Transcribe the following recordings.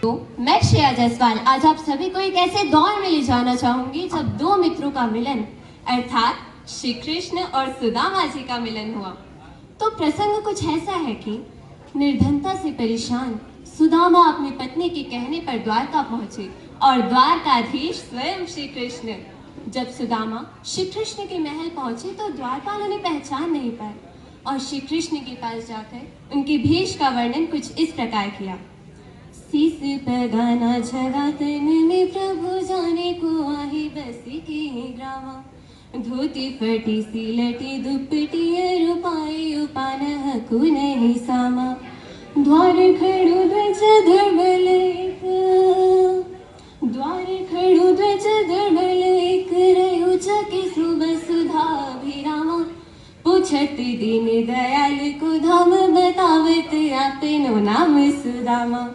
तो मैं श्रेया जायसवाल आज आप सभी को एक ऐसे दौर में ले जाना चाहूंगी जब दो मित्रों का मिलन अर्थात श्री कृष्ण और सुदामा जी का मिलन हुआ। तो प्रसंग कुछ ऐसा है कि निर्धनता से परेशान सुदामा अपनी पत्नी के कहने पर द्वारका पहुंचे और द्वारकाधीश स्वयं श्री कृष्ण। जब सुदामा श्री कृष्ण के महल पहुंचे तो द्वारपाल उन्हें पहचान नहीं पाए और श्री कृष्ण के पास जाकर उनकी भेष का वर्णन कुछ इस प्रकार किया। शीस पर गाना जगा तन में प्रभु जाने को आही बसी के ग्रामा, धोती फटी सी लटी दुपटी रूपाई उपान हकु नहीं सामा, द्वार खड़ु ध्वज धर्मल एक, द्वार खड़ु ध्वज धर्मल एक, रहो चके सुबह सुधा अभिरामा, पूछत दीन दयाल को धाम बतावत आपनो नाम सुदामा।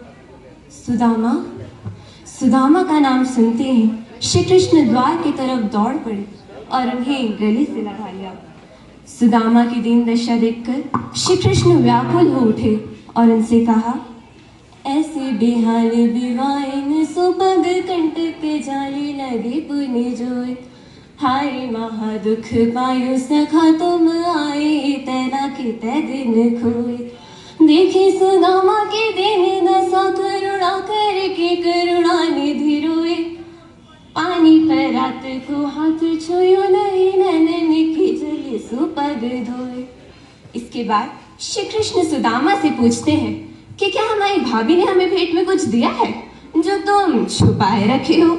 सुदामा सुदामा का नाम सुनते ही श्री कृष्ण द्वार की तरफ दौड़ पड़े और उन्हें गले से लगा लिया। सुदामा की दीन दशा देखकर श्री कृष्ण व्याकुल हो उठे और उनसे कहा, ऐसे बेहाल बिवाइन सुपग कंटक जाली लगे पुण्य जोय, हाय महादुख पायो सखा तुम आए तना के तै दिन खोए, देखे सुदामा के दीन दशा करुणा करके करुणा निधि रोए, पानी पर रात को हाथ छुयो नहीं नैनन की जले सुपग धोए। इसके बाद श्री कृष्ण सुदामा से पूछते हैं कि क्या हमारी भाभी ने हमें भेंट में कुछ दिया है जो तुम छुपाए रखे हो।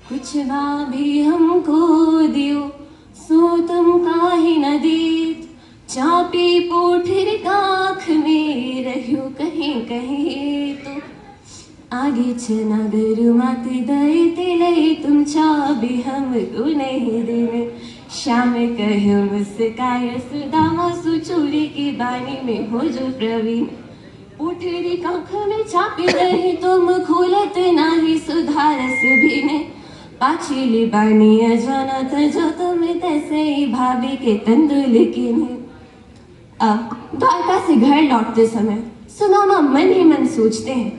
कुछ भाभी हमको दियो सो तुम काहे न दीत, चापी पोठर काख में रहो कहीं कहीं तो, आगे चना गरु माते दए तिलय तुम चाबी हमको नहीं देने, श्याम कहो मुस्काय सुदामा सुचूरी की बानी में हो जो प्रवीण, पोठरी काख में चापी रहे तुम खोलत नाही सुधारस भी ने, पाछली बानी अजाना था जो तुम तैसे ही भाभी के तंदुल की ने। अब द्वारका से घर लौटते समय सुदामा मन ही मन सोचते हैं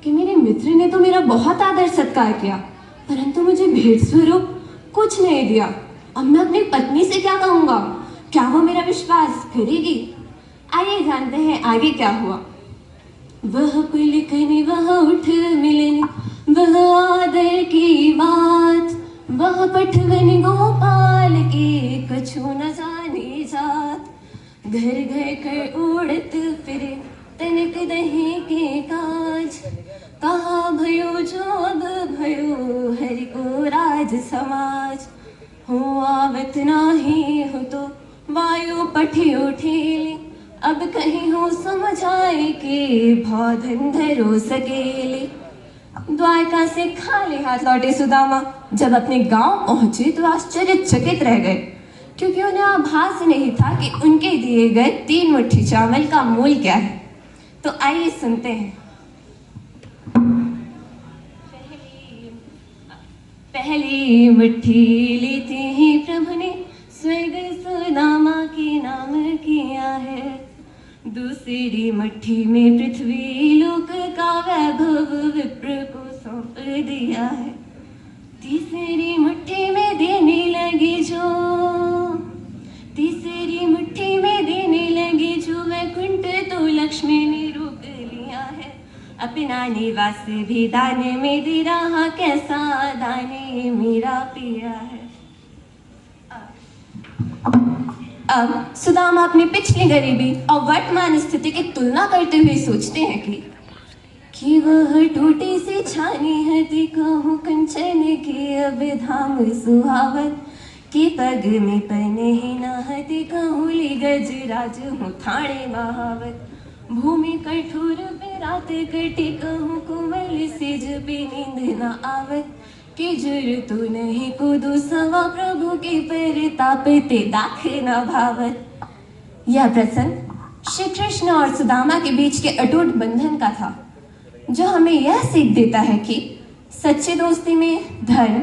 कि मेरे मित्र ने तो मेरा बहुत आदर सत्कार किया परंतु मुझे भेंट स्वरूप कुछ नहीं दिया। अब मैं अपनी पत्नी से क्या कहूँगा, क्या वो मेरा विश्वास करेगी। आइए जानते हैं आगे क्या हुआ। वह पुलकनी वह उठ मिलनी वह आदर की बात, वह पठवन गोपाल के कछु न जाने जात, घर घर कर उड़त फिरे तनिक दही के काज, कहा भयो जो अब भयो हरि को राज समाज, हो आवत नाही हो तो वायु पठियो ठेली, अब कहीं हो समझ आए के भौधन धरो सकेली। द्वारका से खाली हाथ लौटे सुदामा जब अपने गांव पहुंचे तो आश्चर्यचकित रह गए क्योंकि उन्हें आभास नहीं था कि उनके दिए गए 3 मुट्ठी चावल का मूल क्या है। तो आइए सुनते हैं। पहली मुट्ठी ली थी प्रभु ने स्वर्ग सुदामा के नाम किया है, दूसरी मुट्ठी में पृथ्वी लोक का वैभव विप्र को सौंप दिया है, तीसरी मुट्ठी में देने लगी जो, तीसरी मुट्ठी में देने लगी जो वैकुंठ तो लक्ष्मी ने रोक लिया है, अपना निवास भी दाने में दे रहा कैसा दाने मेरा पिया है। अब सुदामा अपनी पिछली गरीबी और वर्तमान स्थिति की तुलना करते हुए सोचते हैं कि वह टूटी सी छानी है कहूँ कंचन की अब धाम सुहावत, के पग में पहने ही ना हती कहूँ ली गजराज हूँ थाने महावत, भूमि कठोर पे रात कटी कहूँ कोमल सिज पे नींद न आवत, कि जुर तू नहीं कूदू सवा प्रभु के परिताप ते दाख न भावत। यह प्रसंग श्री कृष्ण और सुदामा के बीच के अटूट बंधन का था जो हमें यह सीख देता है कि सच्ची दोस्ती में धर्म